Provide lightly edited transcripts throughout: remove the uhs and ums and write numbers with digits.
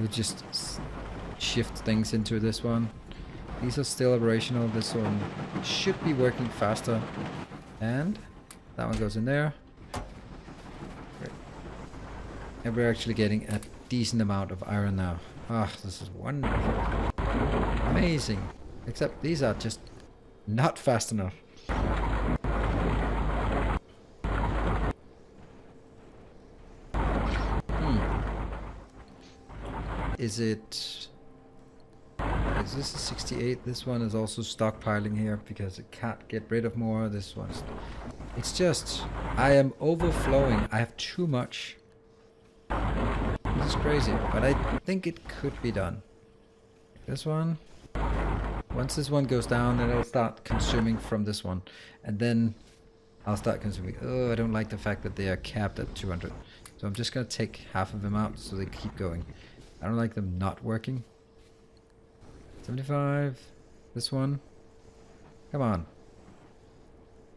would just shift things into this one. These are still operational. This one should be working faster. And that one goes in there. Great. And we're actually getting a decent amount of iron now. Ah, this is wonderful. Amazing. Except these are just not fast enough. Is this a 68? This one is also stockpiling here because it can't get rid of more. This one's... It's just... I am overflowing. I have too much. This is crazy. But I think it could be done. This one. Once this one goes down, then I'll start consuming from this one. And then I'll start consuming... Oh, I don't like the fact that they are capped at 200. So I'm just going to take half of them out so they keep going. I don't like them not working. 75. This one. Come on.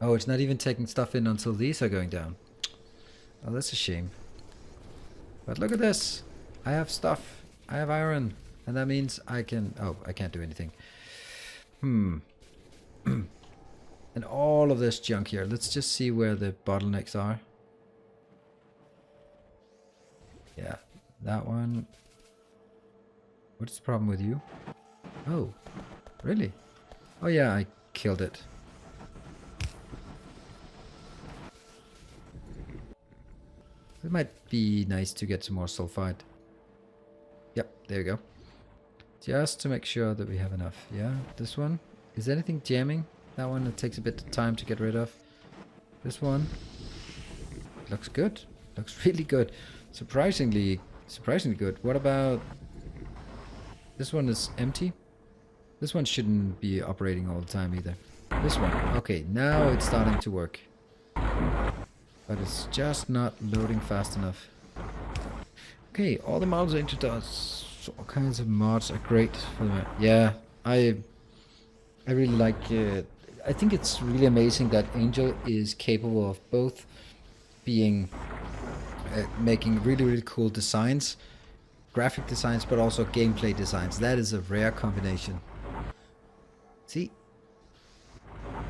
Oh, it's not even taking stuff in until these are going down. Oh, that's a shame. But look at this. I have stuff. I have iron. And that means I can... Oh, I can't do anything. And all of this junk here. Let's just see where the bottlenecks are. Yeah, that one. What's the problem with you? Oh, really? Oh yeah, I killed it. It might be nice to get some more sulfide. Yep, there we go. Just to make sure that we have enough. Yeah, this one. Is anything jamming? That one, it takes a bit of time to get rid of. This one. Looks good. Looks really good. Surprisingly good. What about... This one is empty. This one shouldn't be operating all the time either. This one. Okay, now it's starting to work. But it's just not loading fast enough. Okay, all the mods are introduced. All kinds of mods are great for the map. Yeah, I really like it. I think it's really amazing that Angel is capable of both being making really cool designs, graphic designs, but also gameplay designs. That is a rare combination. See?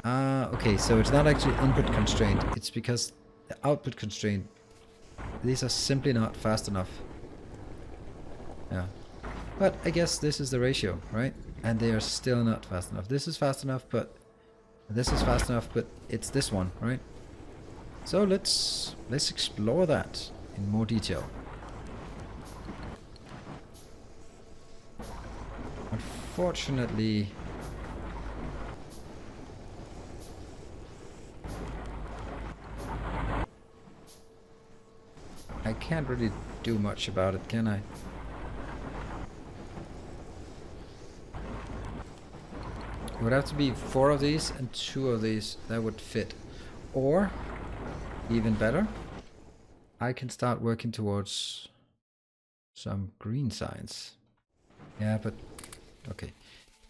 Okay, so it's not actually input constraint. It's because the output constraint. These are simply not fast enough. Yeah. But I guess this is the ratio, right? And they are still not fast enough. This is fast enough, but this is fast enough, but it's this one, right? So let's explore that in more detail. Unfortunately, I can't really do much about it, can I? It would have to be 4 of these and 2 of these that would fit. Or, even better, I can start working towards some green signs. Yeah, but okay.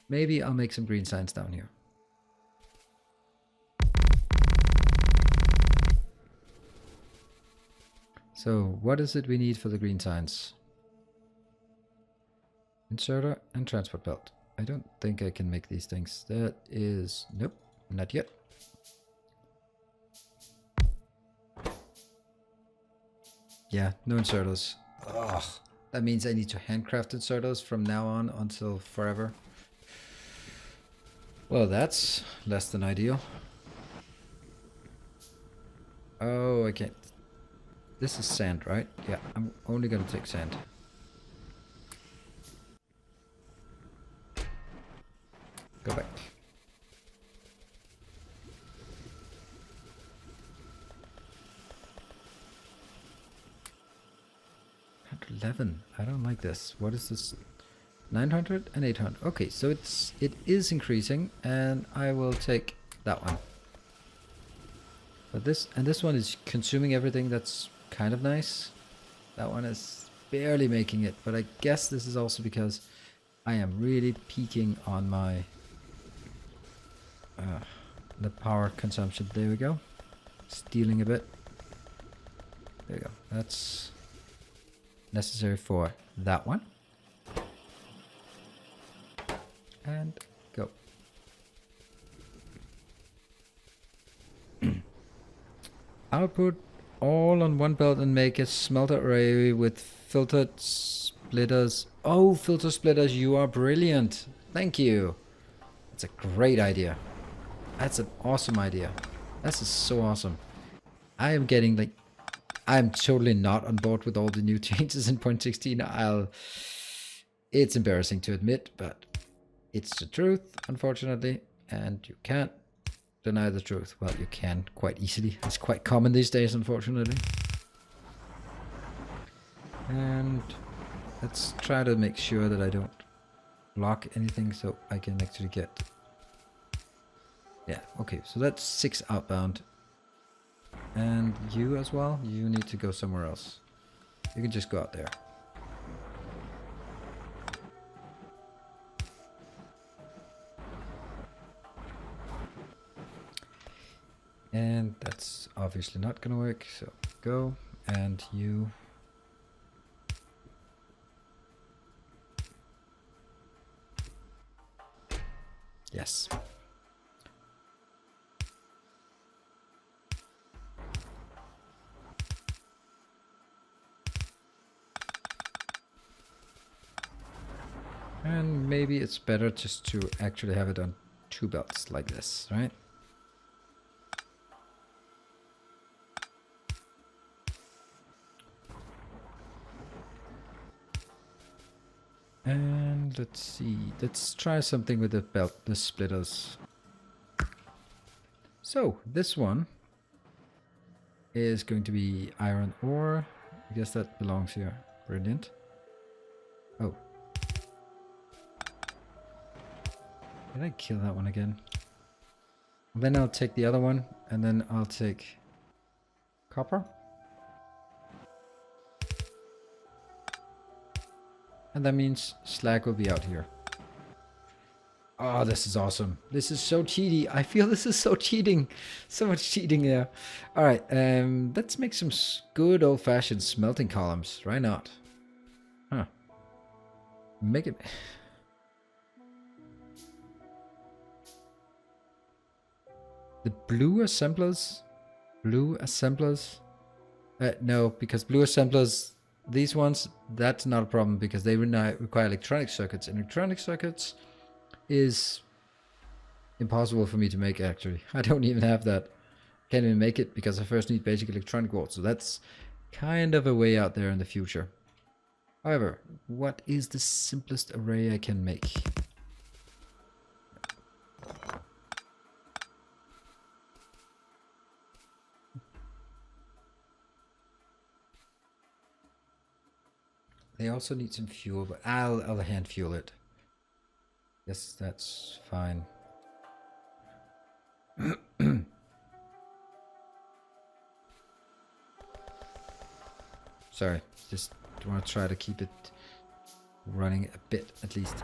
Maybe I'll make some green signs down here. So, what is it we need for the green signs? Inserter and transport belt. I don't think I can make these things. That is... Nope, not yet. Yeah, no inserters. Ugh, that means I need to handcraft inserters from now on until forever. Well, that's less than ideal. Oh, I can't. This is sand, right? Yeah, I'm only gonna take sand. Go back. 111. I don't like this. What is this? 900 and 800. Okay, so it is increasing, and I will take that one. But this one is consuming everything. That's kind of nice. That one is barely making it, but I guess this is also because I am really peaking on my the power consumption. There we go. Stealing a bit. There we go. That's necessary for that one. And go. I'll put all on one belt and make a smelter array with filtered splitters. Oh, filter splitters, you are brilliant. Thank you. That's a great idea. That's an awesome idea. This is so awesome. I am getting like... I'm totally not on board with all the new changes in 0.16. It's embarrassing to admit, but it's the truth, unfortunately. And you can't deny the truth. Well, you can quite easily. It's quite common these days, unfortunately. And let's try to make sure that I don't block anything so I can actually get... Yeah, okay, so that's 6 outbound. And you as well, you need to go somewhere else. You can just go out there. And that's obviously not gonna work, so go, and you... Yes. And maybe it's better just to actually have it on 2 belts like this, right? And let's see, let's try something with the splitters. So this one is going to be iron ore. I guess that belongs here. Brilliant. Oh. Did I kill that one again? Then I'll take the other one, and then I'll take copper. And that means slag will be out here. Oh, this is awesome. This is so cheaty. I feel this is so cheating. So much cheating there. Alright, let's make some good old-fashioned smelting columns. Why not? Huh. Make it... The blue assemblers? Blue assemblers? No, because blue assemblers, these ones, that's not a problem because they require electronic circuits. And electronic circuits is impossible for me to make, actually. I don't even have that. Can't even make it because I first need basic electronic boards. So that's kind of a way out there in the future. However, what is the simplest array I can make? They also need some fuel, but I'll hand fuel it. Yes, that's fine. Sorry, just want to try to keep it running a bit at least.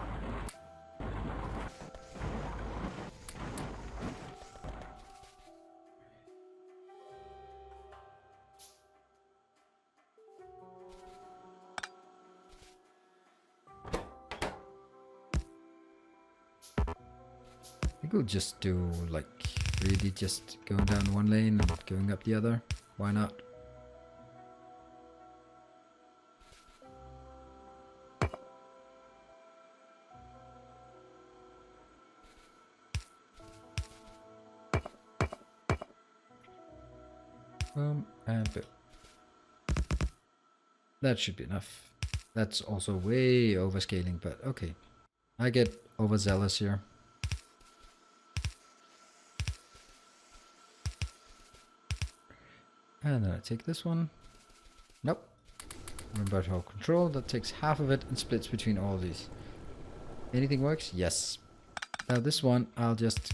I think we'll just do like really just going down one lane and going up the other. Why not? And boom. That should be enough. That's also way overscaling, but okay. I get overzealous here. And then I take this one. Nope. Remember to hold control. That takes half of it and splits between all these. Anything works? Yes. Now this one, I'll just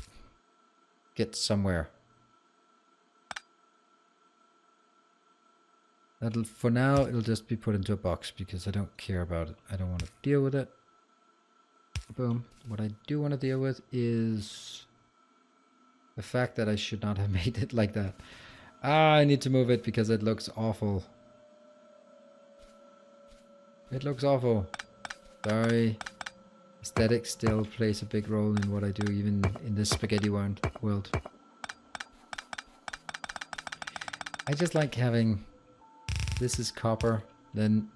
get somewhere. That'll, for now, it'll just be put into a box because I don't care about it. I don't want to deal with it. Boom. What I do want to deal with is the fact that I should not have made it like that. Ah, I need to move it because it looks awful. It looks awful. Sorry. Aesthetic still plays a big role in what I do, even in this spaghetti world. I just like having, this is copper, then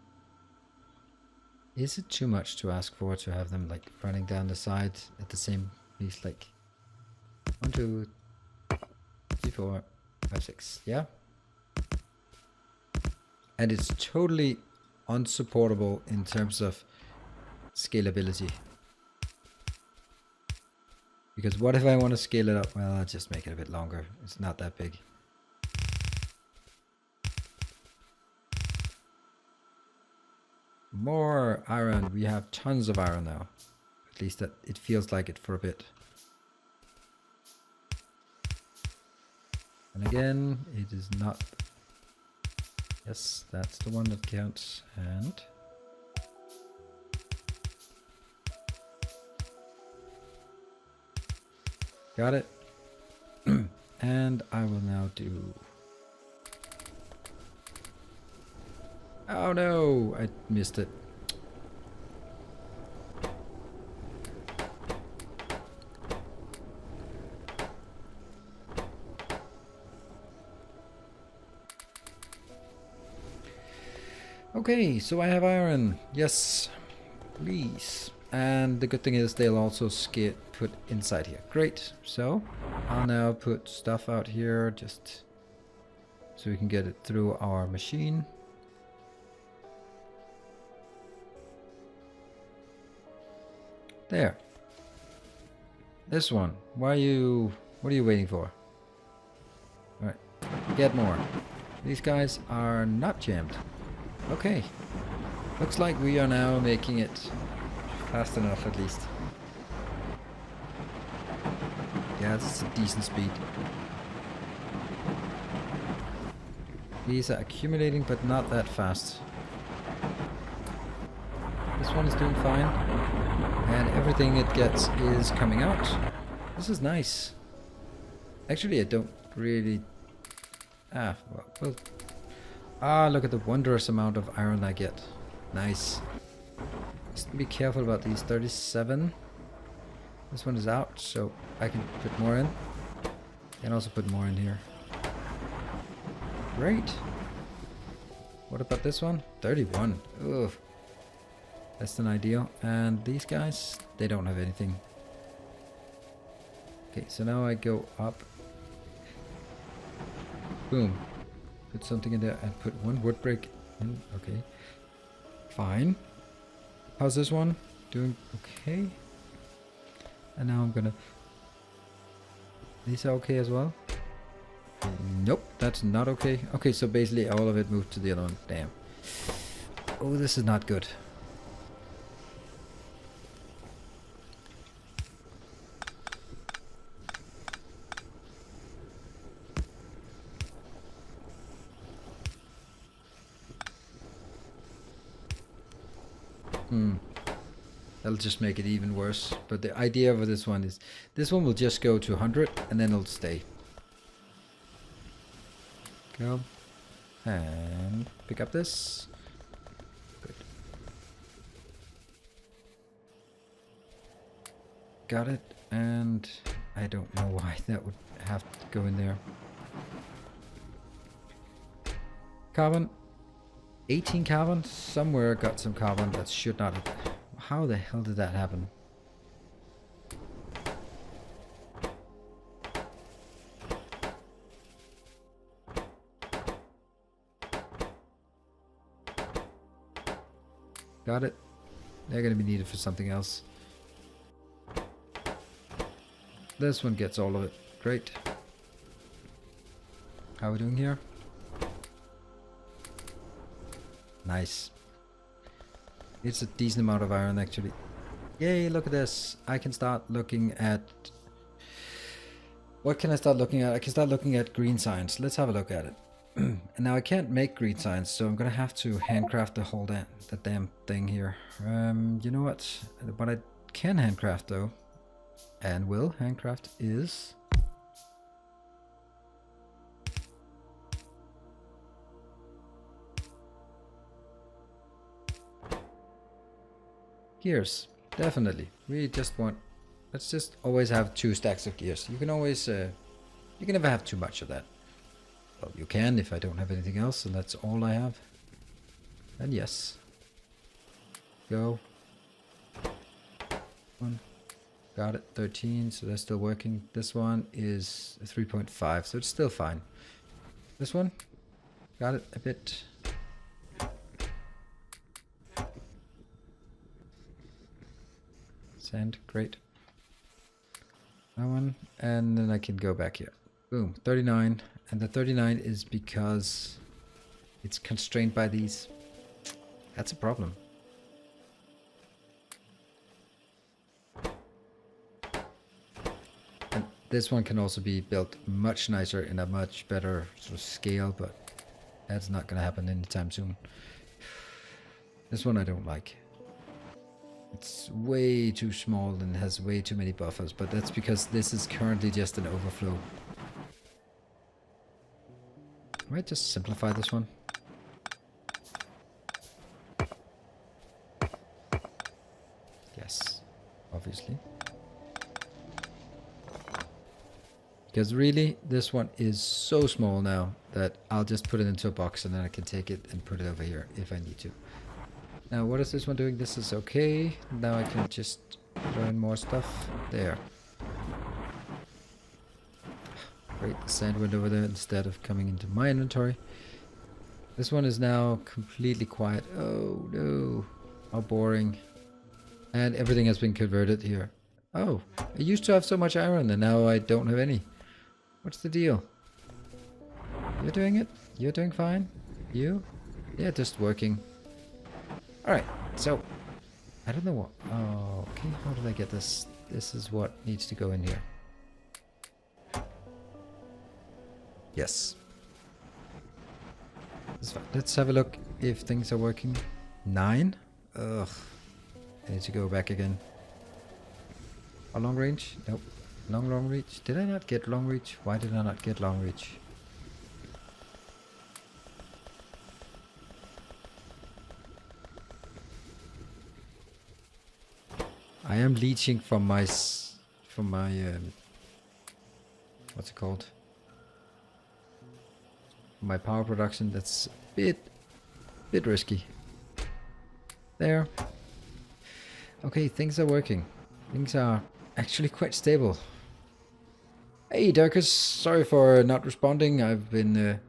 is it too much to ask for to have them like running down the side at the same piece, like 1, 2, 3, 4, 5, 6, yeah? And it's totally unsupportable in terms of scalability. Because what if I want to scale it up? Well, I'll just make it a bit longer. It's not that big. More iron. We have tons of iron now. At least that it feels like it for a bit. And again, it is not. Yes, that's the one that counts. And got it. And I will now do. Oh no, I missed it. Okay, so I have iron. Yes, please. And the good thing is they'll also put inside here. Great. So I'll now put stuff out here just so we can get it through our machine. There. This one. What are you waiting for? Alright. Get more. These guys are not jammed. Okay. Looks like we are now making it fast enough at least. Yeah, this is a decent speed. These are accumulating but not that fast. This one is doing fine. And everything it gets is coming out. This is nice. Actually, I don't really... look at the wondrous amount of iron I get. Nice. Just be careful about these. 37. This one is out, so I can put more in. And also put more in here. Great. What about this one? 31. Ugh. Less than ideal. And these guys, they don't have anything. Okay, so now I go up. Boom. Put something in there and put one wood brick in. Okay. Fine. How's this one? Doing okay. And now I'm gonna... These are okay as well? Nope, that's not okay. Okay, so basically all of it moved to the other one. Damn. Oh, this is not good. That'll just make it even worse. But the idea of this one is, this one will just go to 100 and then it'll stay. Go. And pick up this. Good. Got it. And I don't know why that would have to go in there. Carbon. 18 carbon. Somewhere got some carbon that should not have. How the hell did that happen? Got it. They're going to be needed for something else. This one gets all of it. Great. How are we doing here? Nice. It's a decent amount of iron actually. Yay, look at this. I can start looking at... What can I start looking at? I can start looking at green signs. Let's have a look at it. And now I can't make green signs, so I'm gonna have to handcraft the damn thing here. You know what? What I can handcraft though, and will handcraft is... gears. definitely. We just want, let's just always have 2 stacks of gears. You can always, you can never have too much of that. Well, you can if I don't have anything else, and that's all I have. And yes. Go. 1. Got it. 13, so they're still working. This one is 3.5, so it's still fine. This one, got it a bit. Sand, great. That one, and then I can go back here. Boom, 39, and the 39 is because it's constrained by these. That's a problem. And this one can also be built much nicer in a much better sort of scale, but that's not going to happen anytime soon. This one I don't like. It's way too small and has way too many buffers, but that's because this is currently just an overflow. I might just simplify this one. Yes, obviously. Because really, this one is so small now that I'll just put it into a box and then I can take it and put it over here if I need to. Now, what is this one doing? This is okay. Now I can just throw in more stuff. There. Great, the sand went over there instead of coming into my inventory. This one is now completely quiet. Oh no, how boring. And everything has been converted here. Oh, I used to have so much iron and now I don't have any. What's the deal? You're doing it? You're doing fine? You? Yeah, just working. Alright, so I don't know what. Oh, okay, how did I get this? This is what needs to go in here. Yes. Let's have a look if things are working. 9? Ugh. I need to go back again. A long range? Nope. Long reach? Did I not get long reach? Why did I not get long reach? I am leeching from my what's it called? My power production. That's a bit risky. There. Okay, things are working. Things are actually quite stable. Hey, Dirkus, sorry for not responding. I've been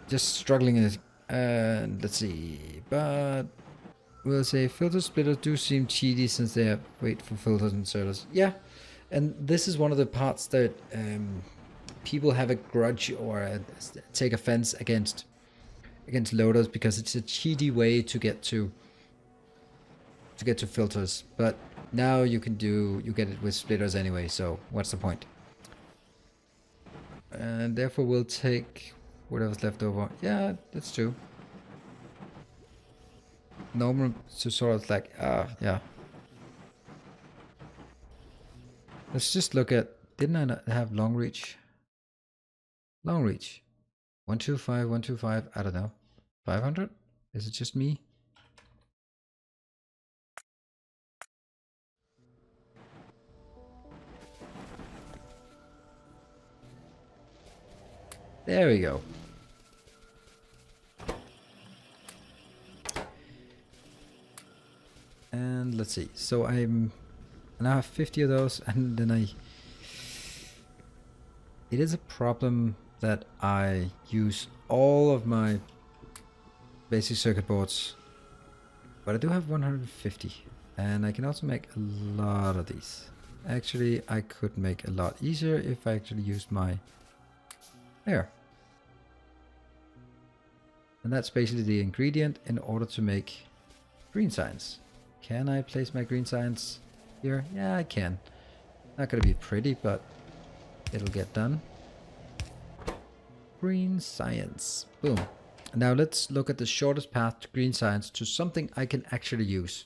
just struggling. Let's see, but we'll say filter splitters do seem cheaty since they have wait for filters and inserters. Yeah, and this is one of the parts that people have a grudge or take offense against loaders because it's a cheaty way to get to filters. But now you get it with splitters anyway. So what's the point? And therefore we'll take whatever's left over. Yeah, that's true. Normal to sort of like, yeah. Let's just look at, didn't I not have long reach? Long reach. 125, 125, I don't know. 500? Is it just me? There we go. And let's see. So I now have 50 of those, and then it is a problem that I use all of my basic circuit boards, but I do have 150, and I can also make a lot of these. Actually, I could make a lot easier if I actually used my there. And that's basically the ingredient in order to make green signs. Can I place my green signs here? Yeah, I can. Not gonna be pretty, but it'll get done. Green science. Boom. Now let's look at the shortest path to green science to something I can actually use.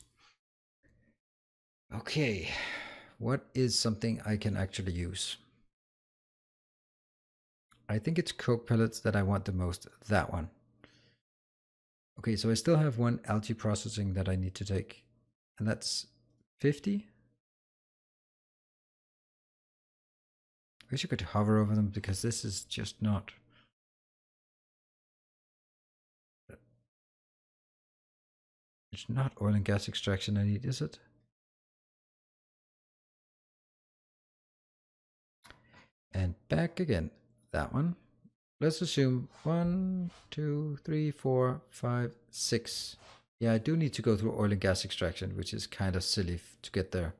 Okay, what is something I can actually use? I think it's coke pellets that I want the most. That one. Okay, so I still have one algae processing that I need to take. And that's 50? I wish I could hover over them because this is just not. It's not oil and gas extraction I need, is it? And back again. That one. Let's assume 1, 2, 3, 4, 5, 6. Yeah, I do need to go through oil and gas extraction, which is kind of silly to get there.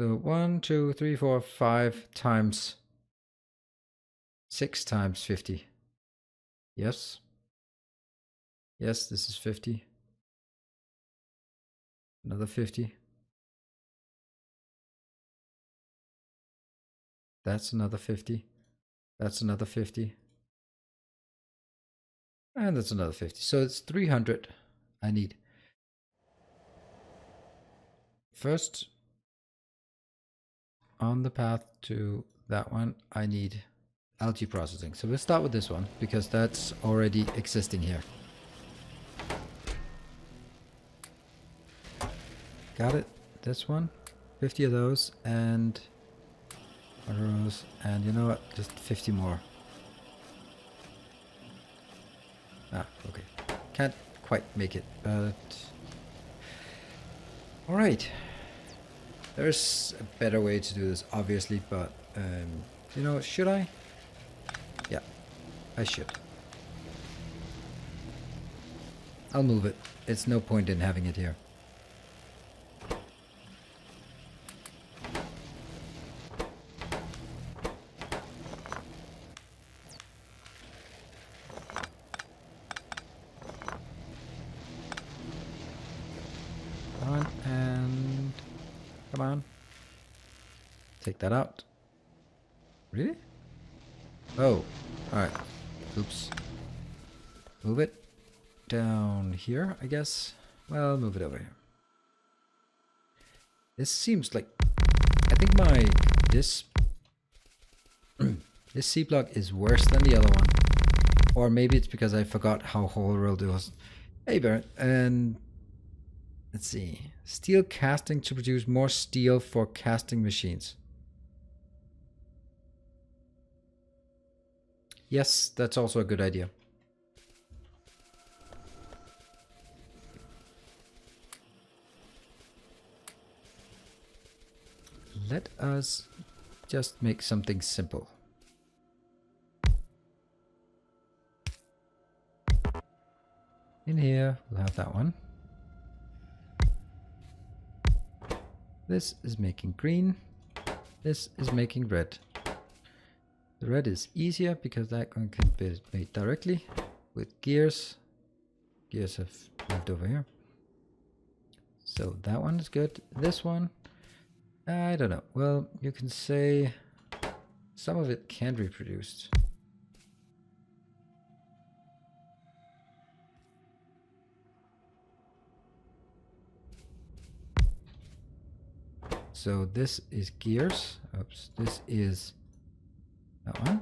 So 1, 2, 3, 4, 5 times 6 times 50. Yes. Yes, this is 50. Another 50. That's another 50. That's another 50. And that's another 50. So it's 300 I need. First, on the path to that one, I need algae processing. So we'll start with this one because that's already existing here. Got it. This one. 50 of those and 100 of those. And you know what? Just 50 more. Ah, okay. Can't quite make it, but... Alright. There's a better way to do this, obviously, but... you know, should I? Yeah, I should. I'll move it. It's no point in having it here. Come on. Take that out. Really? Oh, alright. Oops. Move it down here, I guess. Well, move it over here. This seems like... I think this C block is worse than the other one. Or maybe it's because I forgot how whole world it was. Hey, Baron. And... let's see. Steel casting to produce more steel for casting machines. Yes, that's also a good idea. Let us just make something simple. In here, we'll have that one. This is making green. This is making red. The red is easier because that one can be made directly with gears. Gears have moved over here. So that one is good. This one, I don't know. Well, you can say some of it can be produced. So this is gears. Oops, this is that one.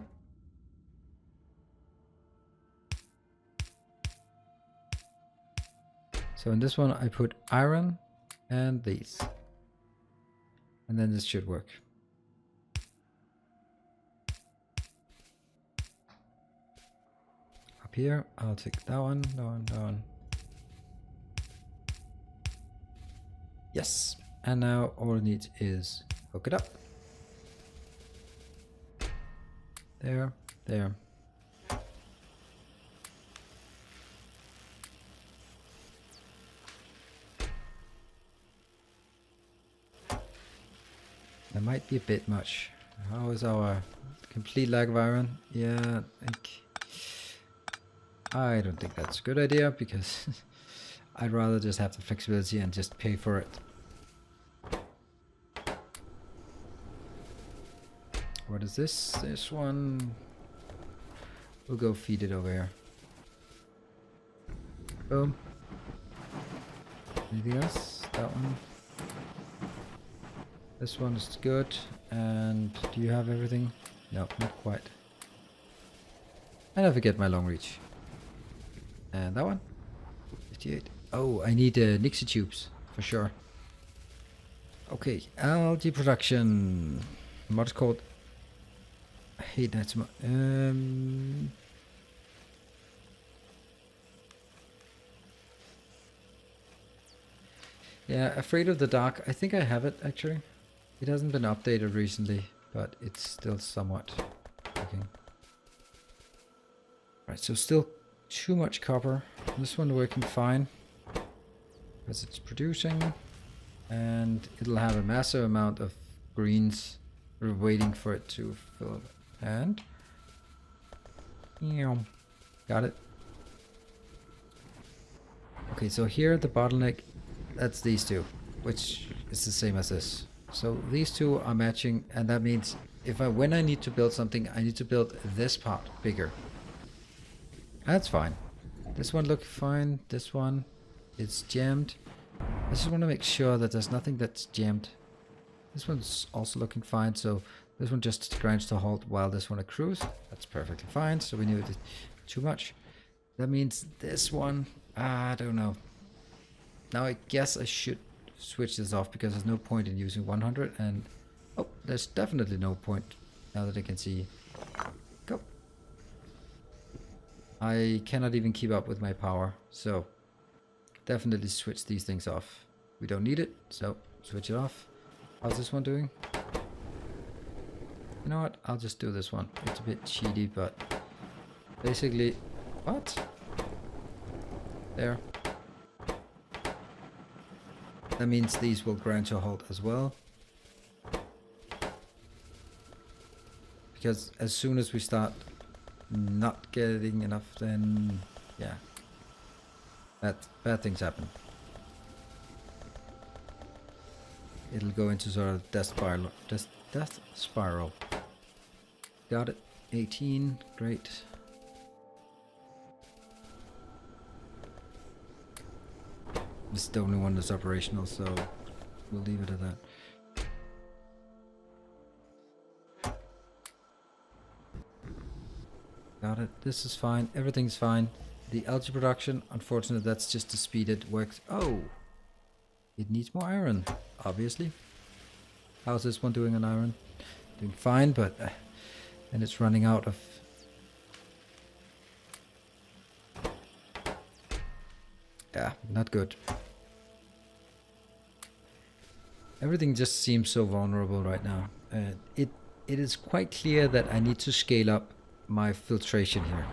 So in this one I put iron and these. And then this should work. Up here, I'll take that one, that one, that one. Yes. And now all it needs is hook it up. There, there. That might be a bit much. How is our complete lack of iron? Yeah, I don't think that's a good idea because I'd rather just have the flexibility and just pay for it. What is this? This one. We'll go feed it over here. Boom. Anything else? That one. This one is good. And do you have everything? No, not quite. And I forget my long reach. And that one? 58. Oh, I need Nixie tubes for sure. Okay, algae production. What's called? I hate that so much. Yeah, Afraid of the Dark. I think I have it actually. It hasn't been updated recently, but it's still somewhat working. Right, so still too much copper. This one working fine because it's producing, and it'll have a massive amount of greens. We're waiting for it to fill up. And got it. Okay, so here the bottleneck, that's these two, which is the same as this. So these two are matching, and that means when I need to build something, I need to build this part bigger. That's fine. This one looks fine. This one is jammed. I just want to make sure that there's nothing that's jammed. This one's also looking fine, so this one just grinds to a halt while this one accrues. That's perfectly fine, so we knew it too much. That means this one, I don't know. Now I guess I should switch this off because there's no point in using 100, and oh, there's definitely no point now that I can see. Go. I cannot even keep up with my power, so definitely switch these things off. We don't need it, so switch it off. How's this one doing? You know what? I'll just do this one. It's a bit cheaty, but basically, what? There. That means these will grind to a halt as well. Because as soon as we start not getting enough, then yeah, bad things happen. It'll go into sort of death spiral. Got it. 18. Great. This is the only one that's operational, so we'll leave it at that. Got it. This is fine. Everything's fine. The algae production, unfortunately, that's just the speed it works. Oh! It needs more iron, obviously. How's this one doing on iron? Doing fine, but and it's running out of. Yeah, not good. Everything just seems so vulnerable right now. It is quite clear that I need to scale up my filtration here.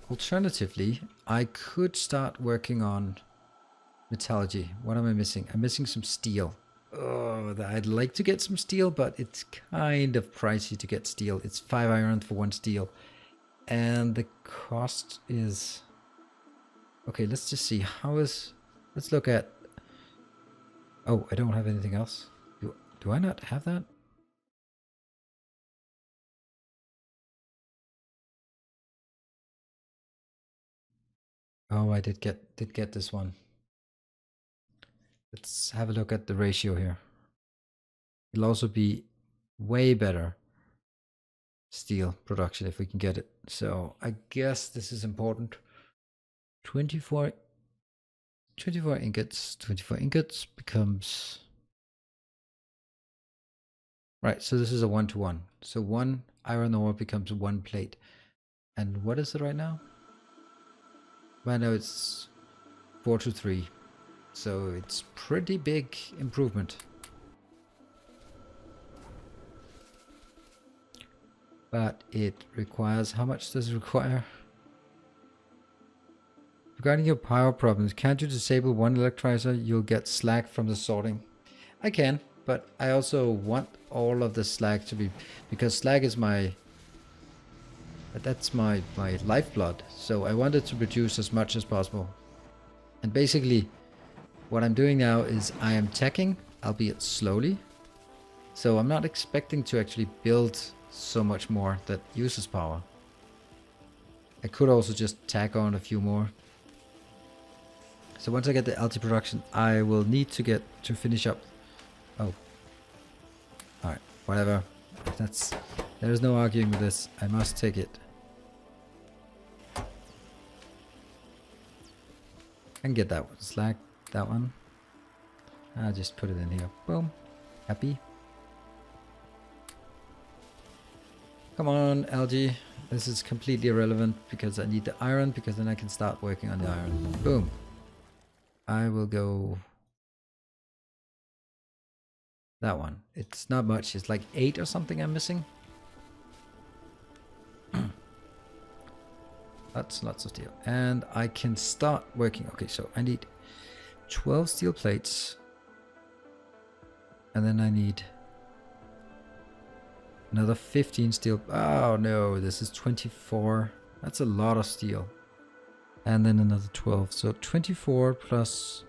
Alternatively, I could start working on metallurgy. What am I missing? I'm missing some steel. Oh, I'd like to get some steel, but it's kind of pricey to get steel. It's 5 iron for 1 steel. And the cost is... Okay, let's just see. Let's look at... Oh, I don't have anything else. Do I not have that? Oh, I did get this one. Let's have a look at the ratio here. It'll also be way better steel production if we can get it. So I guess this is important. 24 ingots. 24 ingots becomes... Right, so this is a 1-to-1. So 1 iron ore becomes 1 plate. And what is it right now? Right now it's 4-to-3. So it's pretty big improvement. But it requires... How much does it require? Regarding your power problems, can't you disable one electrolyzer? You'll get slag from the sorting. I can, but I also want all of the slag to be... Because slag is my... That's my lifeblood. So I want it to produce as much as possible. And basically, what I'm doing now is I am teching, albeit slowly. So I'm not expecting to actually build so much more that uses power. I could also just tack on a few more. So once I get the algae production, I will need to finish up. Oh. Alright, whatever. There's no arguing with this. I must take it. I can get that one. Slag, that one. I'll just put it in here. Boom. Happy. Come on, algae. This is completely irrelevant because I need the iron, because then I can start working on the iron. Boom. I will go that one. It's not much. It's like 8 or something I'm missing. That's lots of steel. And I can start working. Okay, so I need 12 steel plates. And then I need another 15 steel. Oh no, this is 24. That's a lot of steel. And then another 12. So 24 plus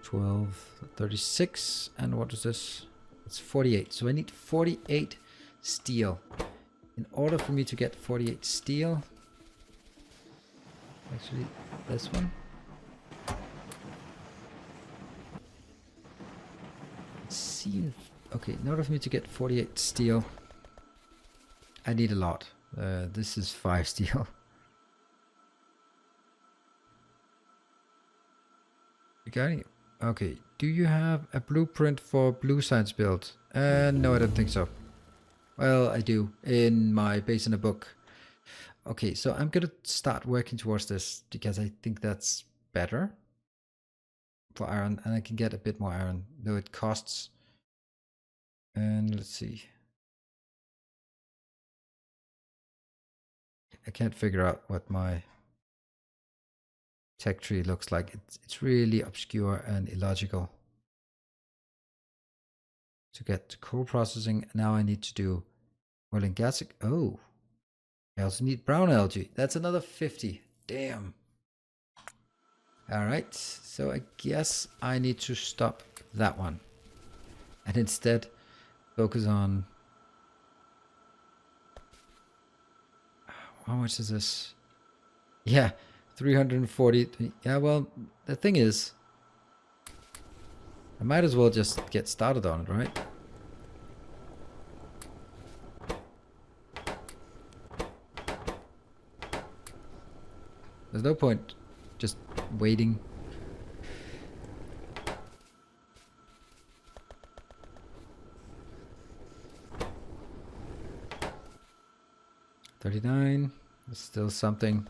12, 36. And what is this? It's 48. So I need 48 steel. In order for me to get 48 steel, actually this one. It seems okay. In order for me to get 48 steel, I need a lot. This is 5 steel. Okay. Okay. Do you have a blueprint for blue science build? No, I don't think so. Well, I do in my base in a book. Okay, so I'm gonna start working towards this because I think that's better for iron, and I can get a bit more iron, though it costs. And let's see. I can't figure out what my tech tree looks like. It's really obscure and illogical. To get coal processing, now I need to do oil and gas. Oh, I also need brown algae. That's another 50. Damn. All right, so I guess I need to stop that one and instead focus on, how much is this? Yeah, 340. Yeah, well, the thing is, I might as well just get started on it, right? There's no point just waiting. $39. There's still something.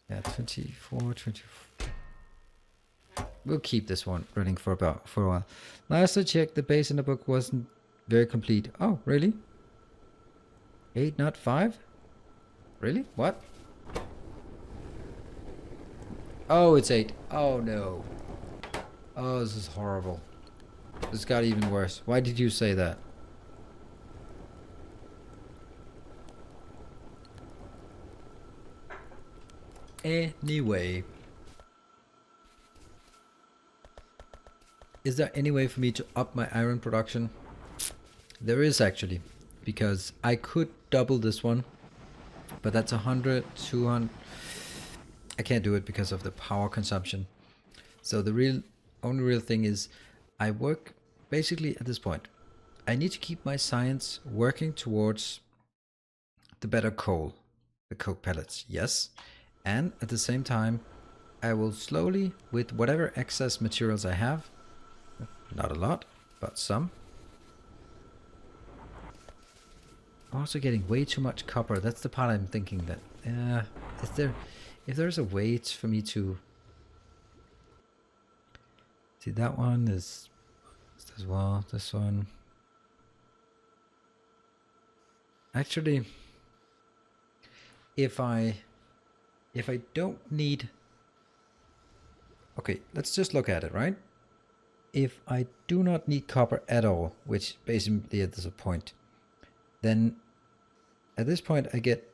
Yeah, 24, 24. We'll keep this one running for a while. Last I checked, the base in the book wasn't very complete. Oh, really? 8, not 5? Really? What? Oh, it's 8. Oh no. Oh, this is horrible. This got even worse. Why did you say that? Anyway. Is there any way for me to up my iron production? There is actually, because I could double this one, but that's 100, 200. I can't do it because of the power consumption. So the only real thing is I work basically at this point. I need to keep my science working towards the better coal, the coke pellets, yes. And at the same time, I will slowly, with whatever excess materials I have, not a lot, but some. I'm also getting way too much copper. That's the part I'm thinking that, if there's a way for me to, see that one is as well, this one. Actually, if I don't need, okay, let's just look at it, right? If I do not need copper at all, which basically at this point, then at this point I get,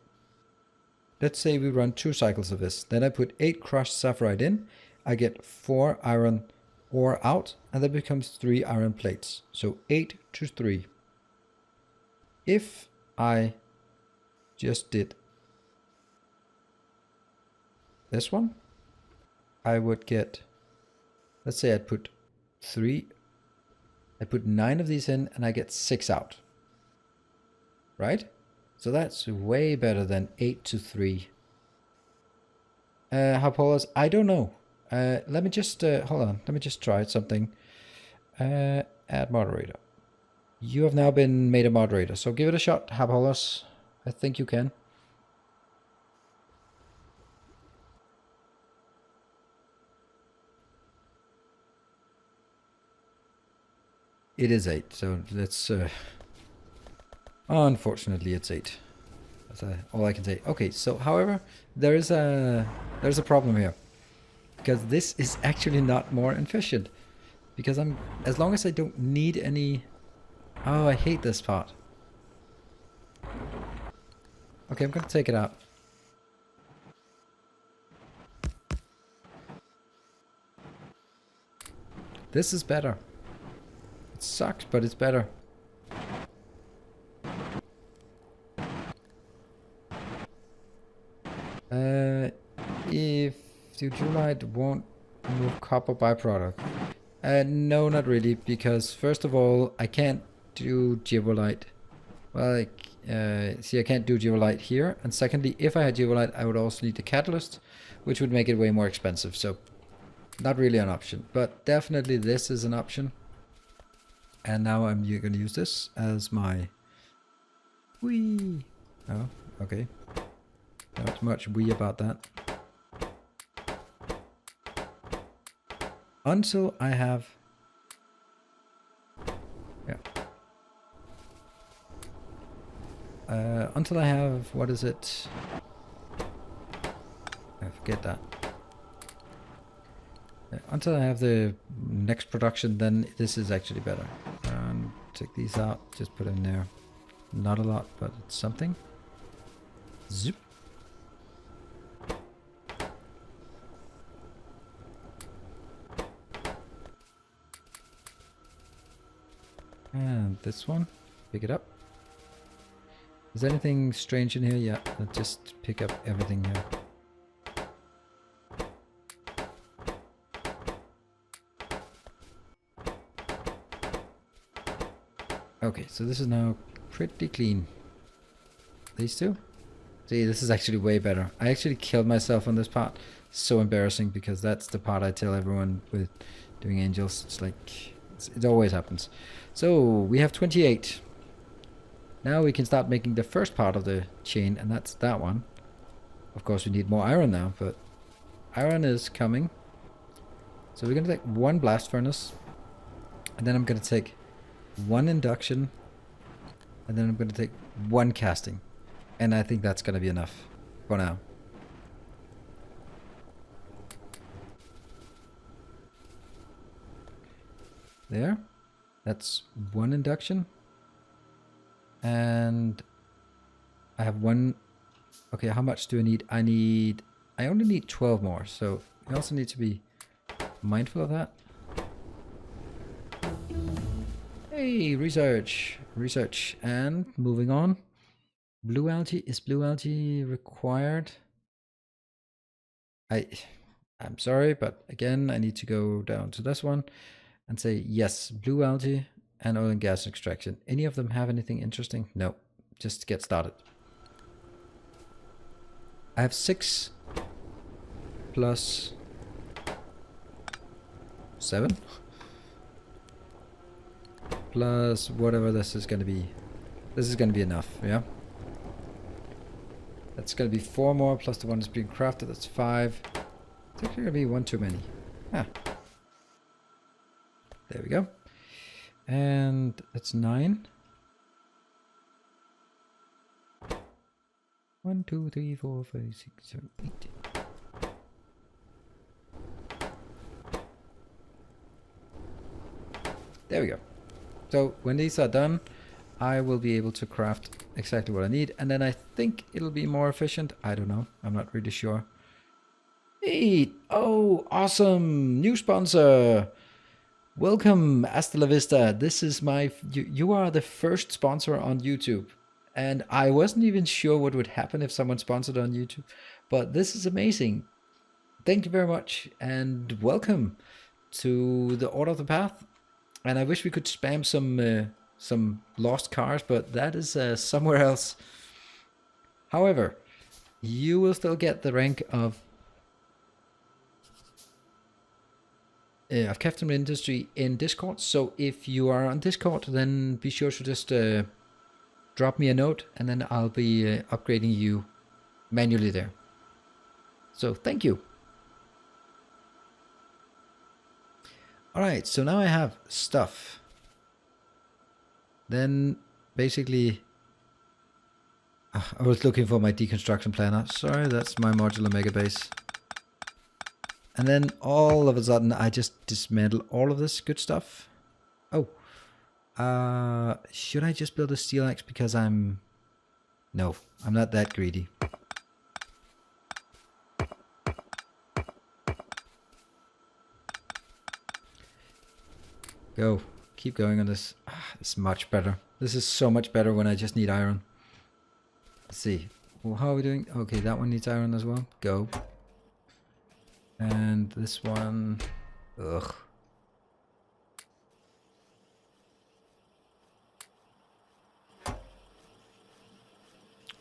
let's say we run 2 cycles of this, then I put 8 crushed sapphirite in, I get 4 iron ore out, and that becomes 3 iron plates. So 8 to 3. If I just did this one, I would get, let's say I put 9 of these in and I get 6 out. Right? So that's way better than 8 to 3. How Paulus? I don't know. Let me just, hold on. Let me just try something. Add moderator. You have now been made a moderator, so give it a shot, Habhollers. I think you can. It is 8, so let's... unfortunately, it's 8. That's all I can say. Okay, so however, there's a problem here. Because this is actually not more efficient. Because as long as I don't need any... Oh, I hate this part. Okay, I'm gonna take it out. This is better. It sucks, but it's better. If the Jewelite won't move copper byproduct. No, not really, because first of all, I can't do Jewelite. Well, see, I can't do Jewelite here. And secondly, if I had Jewelite, I would also need the catalyst, which would make it way more expensive. So, not really an option. But definitely this is an option. And now I'm going to use this as my... Whee! Oh, okay. Not much wee about that. Until I have... Yeah. Until I have... What is it? I forget that. Until I have the next production, then this is actually better. And take these out. Just put in there. Not a lot, but it's something. Zip. And this one, pick it up. Is there anything strange in here? Yeah, let's just pick up everything here. Okay, so this is now pretty clean. These two? See, this is actually way better. I actually killed myself on this part. So embarrassing, because that's the part I tell everyone with doing angels. It's like, it always happens. So, we have 28. Now we can start making the first part of the chain, and that's that one. Of course, we need more iron now, but iron is coming. So we're going to take one blast furnace, and then I'm going to take one induction, and then I'm going to take one casting. And I think that's going to be enough for now. There. That's one induction. And I have one. Okay, how much do I need? I only need 12 more. So we also need to be mindful of that. Hey, research. And moving on. Blue algae. Is blue algae required? I'm sorry, but again, I need to go down to this one and say yes, blue algae and oil and gas extraction. Any of them have anything interesting? No, just get started. I have 6 plus 7 plus whatever this is going to be. This is going to be enough, yeah? That's going to be 4 more plus the one that's being crafted. That's 5. It's actually going to be 1 too many. Ah. There we go. And that's 9. 1, 2, 3, 4, 5, 6, 7, 8. There we go. So when these are done, I will be able to craft exactly what I need. And then I think it'll be more efficient. I don't know. I'm not really sure. Hey! Oh, awesome! New sponsor! Welcome, Hasta la Vista. This is my... You are the first sponsor on YouTube. And I wasn't even sure what would happen if someone sponsored on YouTube. But this is amazing. Thank you very much. And welcome to the Order of the Path. And I wish we could spam some lost cars, but that is somewhere else. However, you will still get the rank of of Captain Industry in Discord. So if you are on Discord, then be sure to just drop me a note, and then I'll be upgrading you manually there. So thank you. All right, so now I have stuff. Then basically, I was looking for my deconstruction planner. Sorry, that's my modular mega base. And then all of a sudden, I just dismantle all of this good stuff. Oh, should I just build a steel axe because no, I'm not that greedy. Go, keep going on this. It's much better. This is so much better when I just need iron. Let's see. Well, how are we doing? Okay, that one needs iron as well. Go. And this one, ugh.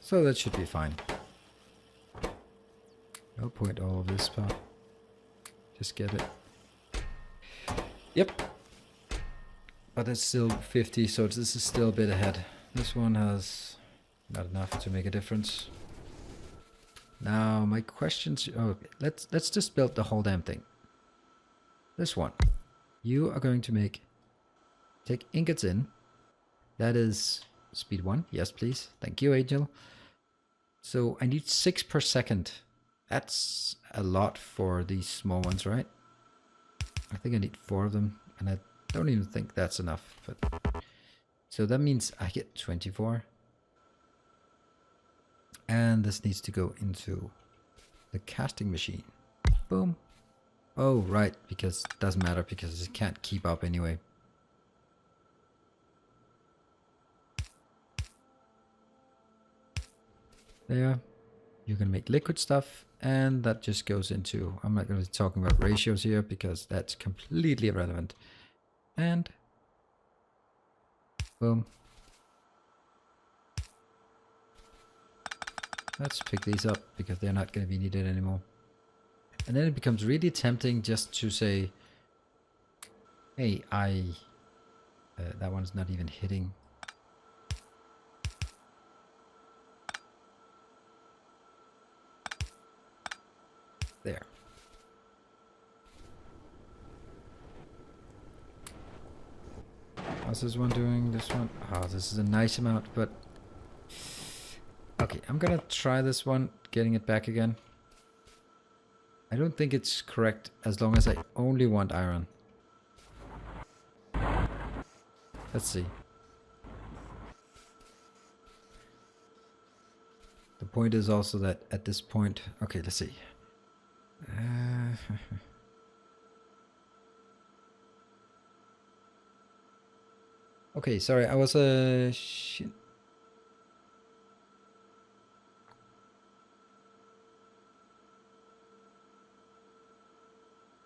So that should be fine. No point all of this part. Just get it. Yep. But it's still 50, so this is still a bit ahead. This one has not enough to make a difference. Now my questions. Oh, let's just build the whole damn thing. This one, you are going to take ingots in. That is speed 1. Yes, please. Thank you, Angel. So I need 6 per second. That's a lot for these small ones, right? I think I need 4 of them, and I don't even think that's enough. But so that means I get 24. And this needs to go into the casting machine. Boom. Oh, right, because it doesn't matter because it can't keep up anyway. There. You can make liquid stuff, and that just goes into, I'm not going to be talking about ratios here because that's completely irrelevant. And boom. Let's pick these up because they're not going to be needed anymore. And then it becomes really tempting just to say, hey, that one's not even hitting. There. How's this one doing? This one? Oh, this is a nice amount, but okay, I'm gonna try this one, getting it back again. I don't think it's correct as long as I only want iron. Let's see. The point is also that at this point, okay, let's see. Okay, sorry, I was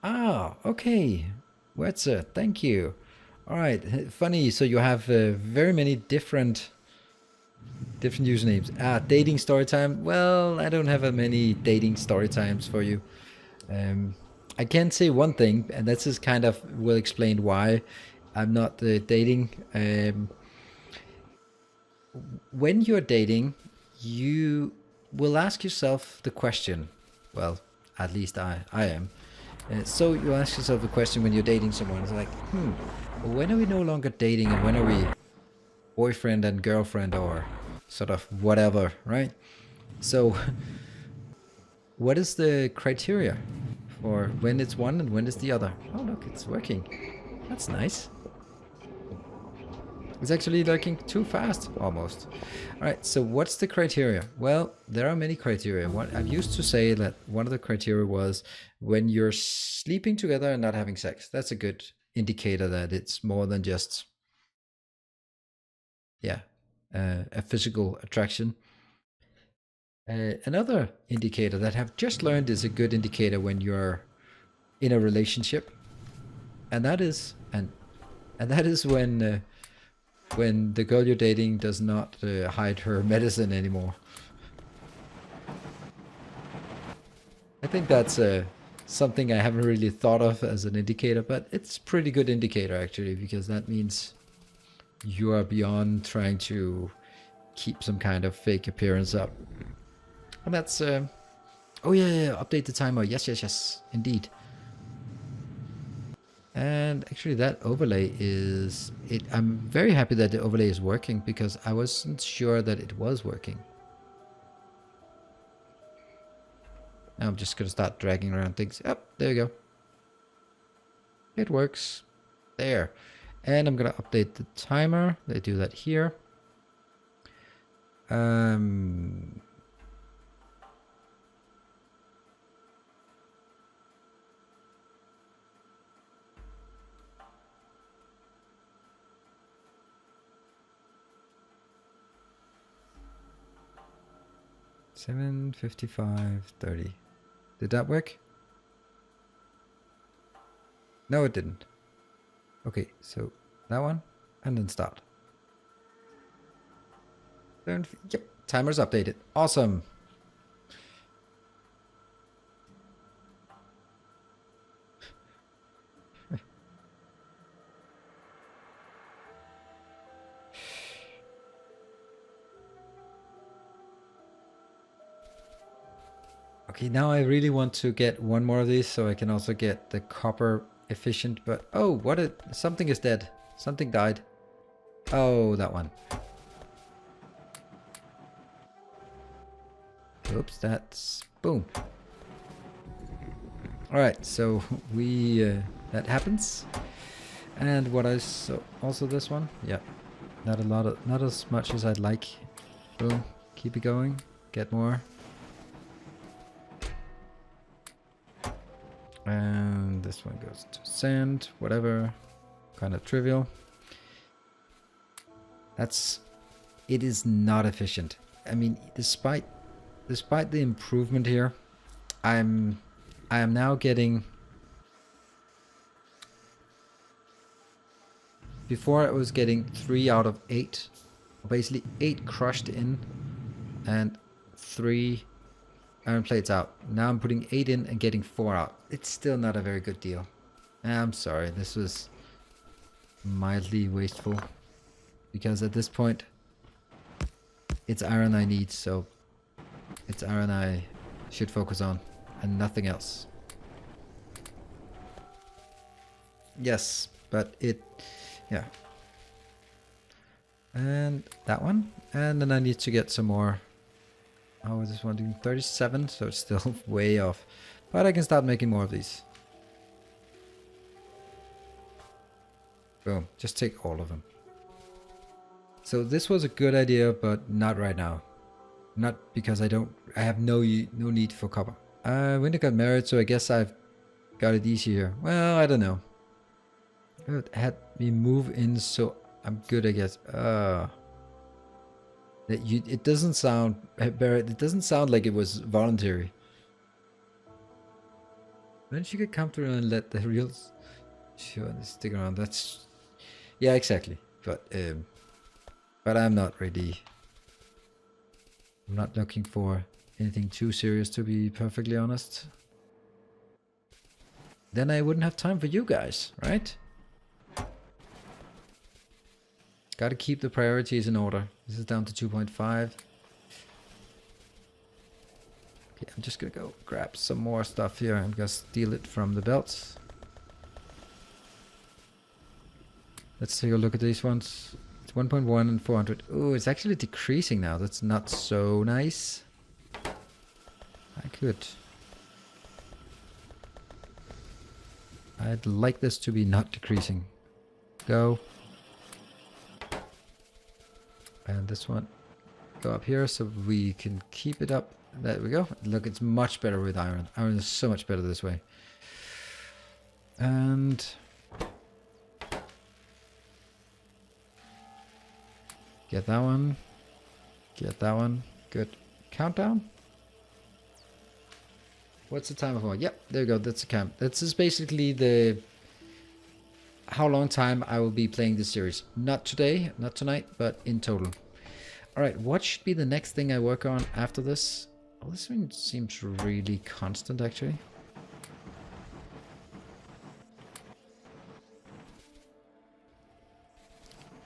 Ah, okay. Wetzer, thank you. All right, funny. So you have very many different usernames. Dating story time. Well, I don't have many dating story times for you. I can say one thing, and that's just kind of will explain why I'm not dating. When you're dating, you will ask yourself the question. Well, at least I am. So you ask yourself the question when you're dating someone. It's like, when are we no longer dating, and when are we boyfriend and girlfriend, or sort of whatever, right? So what is the criteria for when it's one and when it's the other? Oh, look, it's working. That's nice. It's actually working too fast, almost. All right, so what's the criteria? Well, there are many criteria. What I used to say that one of the criteria was when you're sleeping together and not having sex. That's a good indicator that it's more than just, a physical attraction. Another indicator that I've just learned is a good indicator when you're in a relationship, and that is when the girl you're dating does not hide her medicine anymore. I think that's something I haven't really thought of as an indicator, but it's pretty good indicator actually, because that means you are beyond trying to keep some kind of fake appearance up. And that's oh yeah, update the timer. Yes, indeed. And actually that overlay is it. I'm very happy that the overlay is working, because I wasn't sure that it was working. Now I'm just gonna start dragging around things. Yep, there you go. It works. There. And I'm gonna update the timer. They do that here. 7:55:30. Did that work? No, it didn't. Okay, so that one, and then start. Yep, timer's updated. Awesome. Okay, now I really want to get one more of these so I can also get the copper efficient, but oh, something is dead. Something died. Oh, that one. Oops, that's boom. All right, so we that happens. And what I saw, also this one, yeah, not as much as I'd like. Boom, keep it going, get more. And this one goes to sand, whatever, kind of trivial. It is not efficient. I mean, despite the improvement here, I am now getting, before I was getting 3 out of 8, basically 8 crushed in and 3 iron plates out. Now I'm putting 8 in and getting 4 out. It's still not a very good deal. I'm sorry, this was mildly wasteful, because at this point it's iron I need, so it's iron I should focus on and nothing else. Yes, but yeah. And that one, and then I need to get some more. How is this one doing? 37, so it's still way off. But I can start making more of these. Boom, just take all of them. So this was a good idea, but not right now. Not because I have no need for copper. Winter got married, so I guess I've got it easier. Well, I don't know. It had me move in, so I'm good, I guess. It doesn't sound, Barrett, it doesn't sound like it was voluntary. Then you could come through and let the reals stick around. That's, yeah, exactly. But I'm not really. I'm not looking for anything too serious, to be perfectly honest. Then I wouldn't have time for you guys, right? Gotta keep the priorities in order. This is down to 2.5. Okay, I'm just gonna go grab some more stuff here. I'm gonna steal it from the belts. Let's take a look at these ones. It's 1.1 and 400. Oh, it's actually decreasing now. That's not so nice. I'd like this to be not decreasing. Go. And this one, go up here so we can keep it up. There we go. Look, it's much better with iron. Iron is so much better this way. And get that one. Get that one. Good. Countdown. What's the timer for? Yep, there we go. That's the count. This is basically the how long time I will be playing this series. Not today, not tonight, but in total. Alright, what should be the next thing I work on after this? Well, this one seems really constant, actually.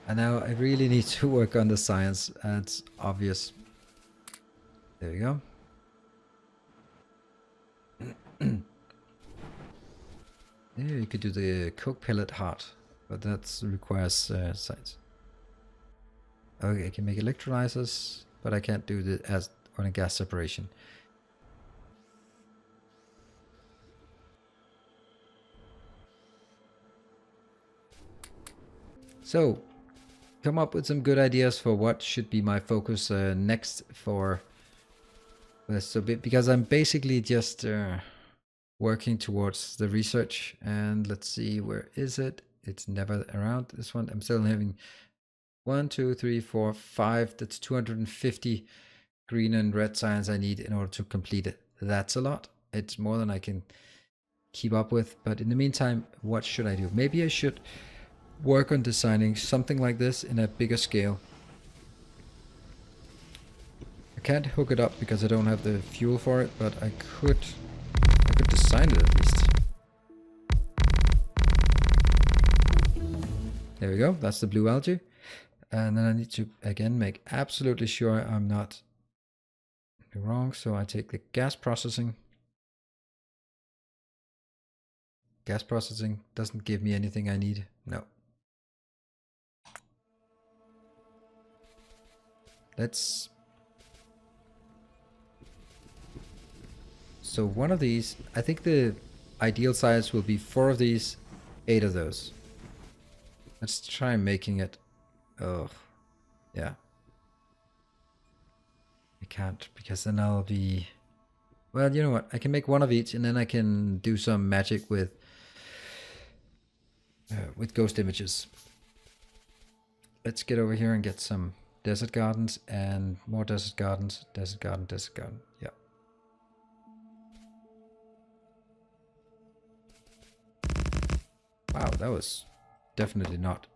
And now I really need to work on the science. It's obvious. There we go. Yeah, you could do the coke pellet heart, but that requires science. Okay, I can make electrolyzers, but I can't do the as on a gas separation. So, come up with some good ideas for what should be my focus next for this. So, because I'm basically just working towards the research, and let's see, where is it? It's never around this one. I'm still having 1, 2, 3, 4, 5. That's 250 green and red science I need in order to complete it. That's a lot. It's more than I can keep up with. But in the meantime, what should I do? Maybe I should work on designing something like this in a bigger scale. I can't hook it up because I don't have the fuel for it, but I could design it at least. There we go, that's the blue algae. And then I need to again make absolutely sure I'm not wrong. So I take the gas processing. Gas processing doesn't give me anything I need. No. Let's... So one of these, I think the ideal size will be 4 of these, 8 of those. Let's try making it. Oh, yeah. I can't, because then I'll be... Well, you know what? I can make 1 of each, and then I can do some magic with ghost images. Let's get over here and get some desert gardens and more desert gardens. Desert garden, desert garden. Yeah. Wow, that was definitely not.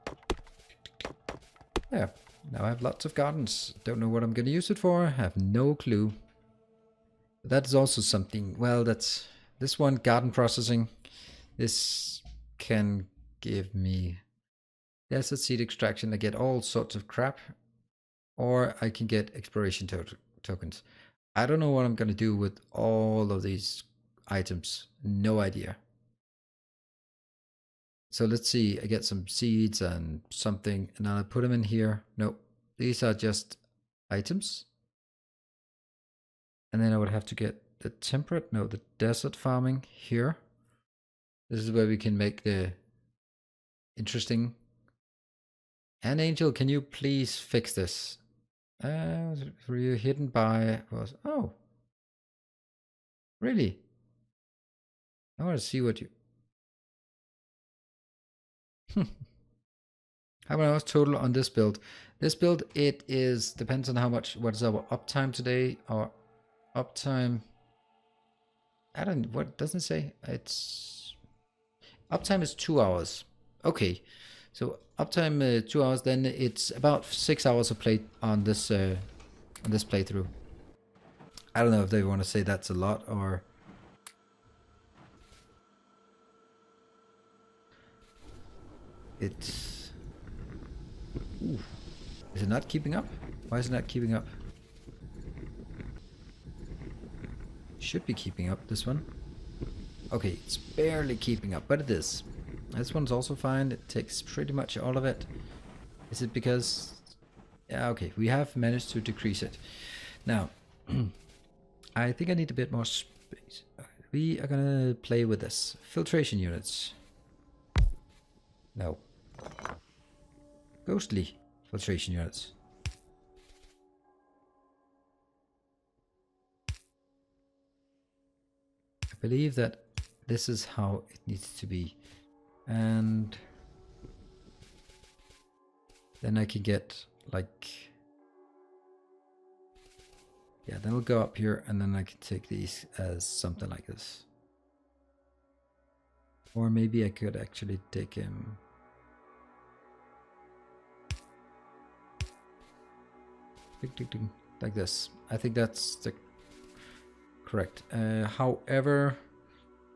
Yeah, now I have lots of gardens. Don't know what I'm going to use it for. I have no clue. But that is also something. Well, that's this one, garden processing. This can give me desert seed extraction. I get all sorts of crap. Or I can get exploration tokens. I don't know what I'm going to do with all of these items. No idea. So let's see. I get some seeds and something, and then I put them in here. Nope. These are just items. And then I would have to get the temperate, no, the desert farming here. This is where we can make the interesting. And Angel, can you please fix this? Were you hidden by was oh really? I want to see what you how many hours total on this build? This build, it is depends on how much. What is our uptime today? Our uptime, I don't, what doesn't say? It's uptime is 2 hours. Okay, so uptime 2 hours. Then it's about 6 hours of play on this playthrough. I don't know if they want to say that's a lot or. It's. Ooh. Is it not keeping up? Why is it not keeping up? Should be keeping up, this one. Okay, it's barely keeping up, but it is. This one's also fine. It takes pretty much all of it. Is it because... Yeah, okay, we have managed to decrease it. Now, I think I need a bit more space. We are gonna play with this. Filtration units. No. Ghostly filtration units. I believe that this is how it needs to be. And then I can get like, yeah, then we'll go up here and then I can take these as something like this. Or maybe I could actually take him. Like this. I think that's the correct. However,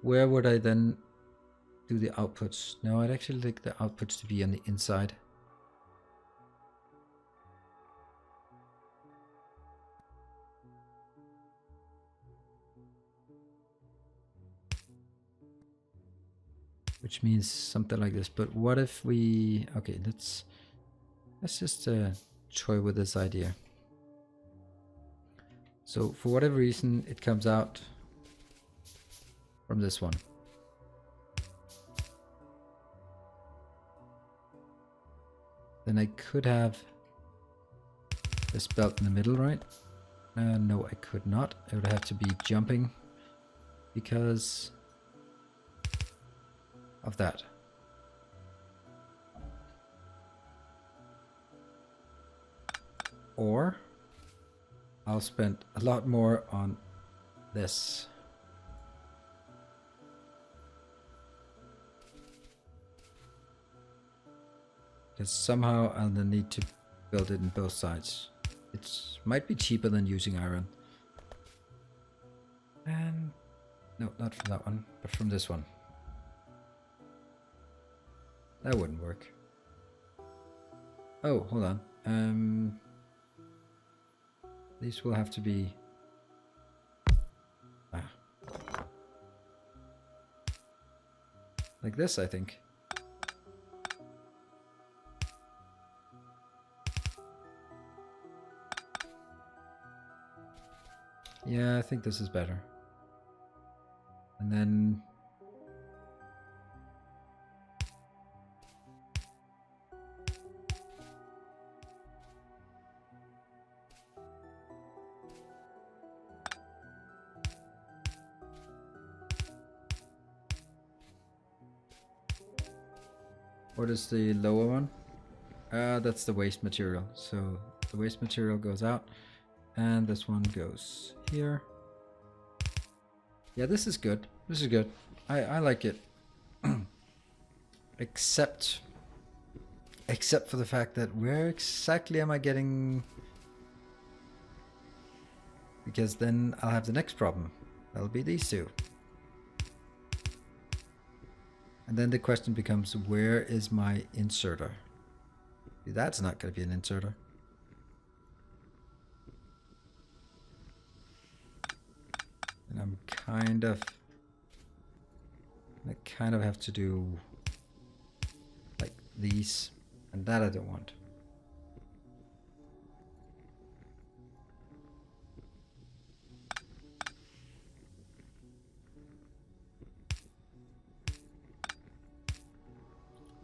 where would I then do the outputs? No, I'd actually like the outputs to be on the inside. which means something like this. But what if we, okay, let's just toy with this idea. So for whatever reason, it comes out from this one. Then I could have this belt in the middle, right? No, I could not. It would have to be jumping because of that. Or I'll spend a lot more on this. Because somehow I'll need to build it in both sides. It might be cheaper than using iron. And no, not from that one, but from this one. That wouldn't work. Oh, hold on. These will have to be... like this, I think. Yeah, I think this is better. And then... what is the lower one? That's the waste material. So the waste material goes out. And this one goes here. Yeah, this is good. This is good. I like it. Except for the fact that where exactly am I getting... because then I'll have the next problem. That'll be these two. And then the question becomes, where is my inserter? That's not going to be an inserter. And I'm I kind of have to do like these, and that I don't want.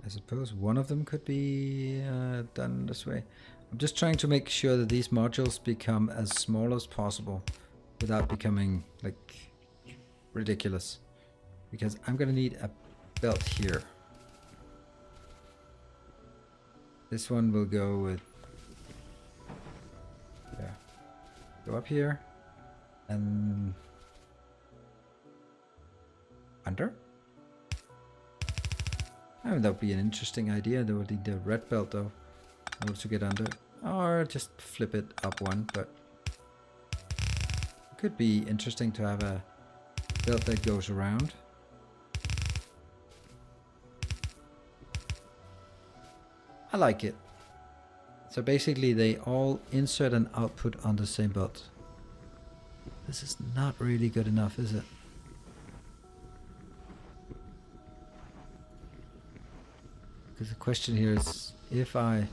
I suppose one of them could be done this way. I'm just trying to make sure that these modules become as small as possible without becoming like ridiculous, because I'm gonna need a belt here. This one will go with, yeah, go up here and under. I mean, that would be an interesting idea. There would need the red belt though in order to get under, or just flip it up one, but it could be interesting to have a belt that goes around. I like it. So basically they all insert and output on the same belt. This is not really good enough, is it? Because the question here is, if I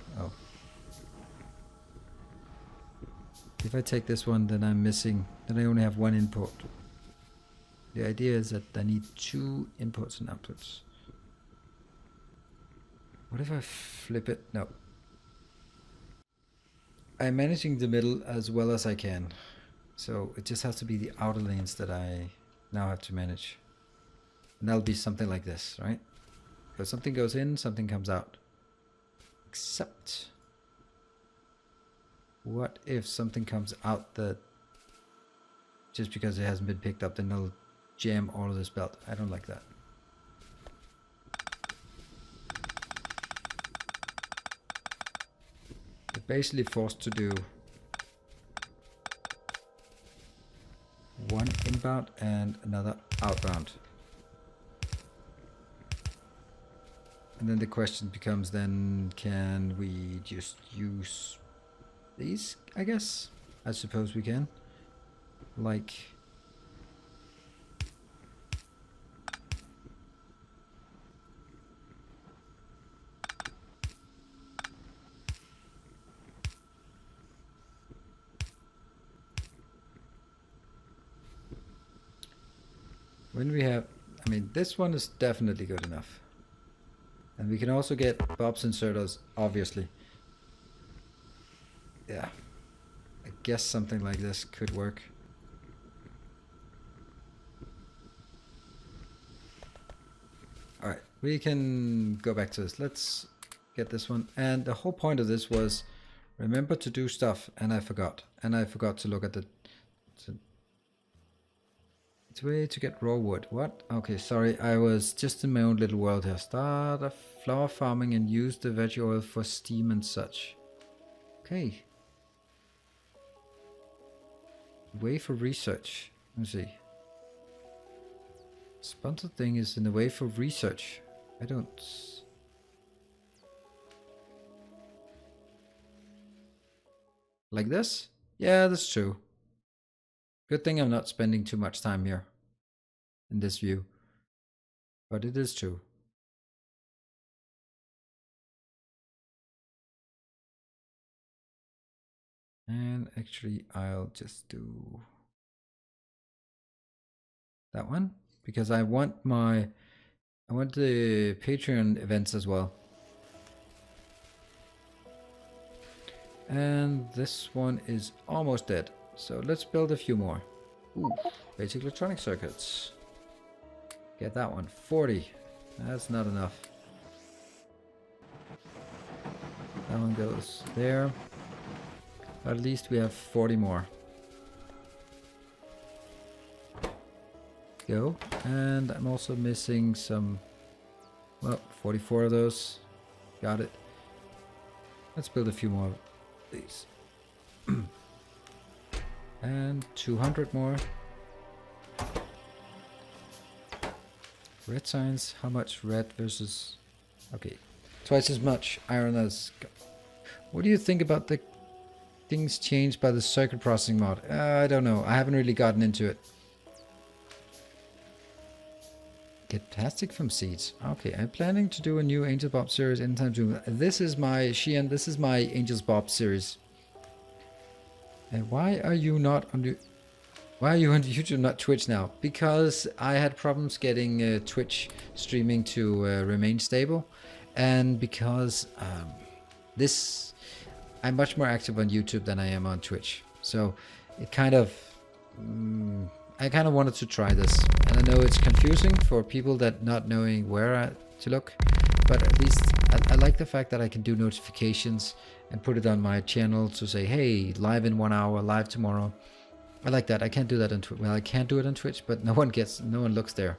take this one, then I'm missing, then I only have one input. The idea is that I need two inputs and outputs. What if I flip it? No. I'm managing the middle as well as I can. So it just has to be the outer lanes that I now have to manage. And that'll be something like this, right? Because something goes in, something comes out. Except, what if something comes out that just because it hasn't been picked up, then it'll jam all of this belt? I don't like that. You're basically forced to do one inbound and another outbound. And then the question becomes then, can we just use these, I guess? I suppose we can. Like... when we have, I mean, this one is definitely good enough. And we can also get Bob's inserters, obviously. Yeah. I guess something like this could work. Alright, we can go back to this. Let's get this one. And the whole point of this was remember to do stuff, and I forgot. And I forgot to look at the... It's a way to get raw wood. What? Okay, sorry. I was just in my own little world here. Start a flower farming and use the veggie oil for steam and such. Okay. Way for research. Let me see. Sponsored thing is in the way for research. I don't... Like this? Yeah, that's true. Good thing I'm not spending too much time here. In this view. But it is true. And actually I'll just do... that one. Because I want my... I want the Patreon events as well. And this one is almost dead. So let's build a few more. Ooh, basic electronic circuits. Get that one. 40. That's not enough. That one goes there. But at least we have 40 more. Go. And I'm also missing some... well, 44 of those. Got it. Let's build a few more of these. And 200 more. Red signs. How much red versus... okay. Twice as much iron as... what do you think about the things changed by the circuit processing mod? I don't know. I haven't really gotten into it. Get plastic from seeds. Okay, I'm planning to do a new Angel Bob series anytime soon. This is my Sheehan. This is my Angels Bob series. And why are you not on the... why are you on YouTube, not Twitch now? Because I had problems getting Twitch streaming to remain stable, and because this, I'm much more active on YouTube than I am on Twitch. So it kind of, I kind of wanted to try this, and I know it's confusing for people that not knowing where to look, but at least I like the fact that I can do notifications and put it on my channel to say, hey, live in 1 hour, live tomorrow. I like that. I can't do that on Twitch. Well, I can't do it on Twitch, but no one looks there.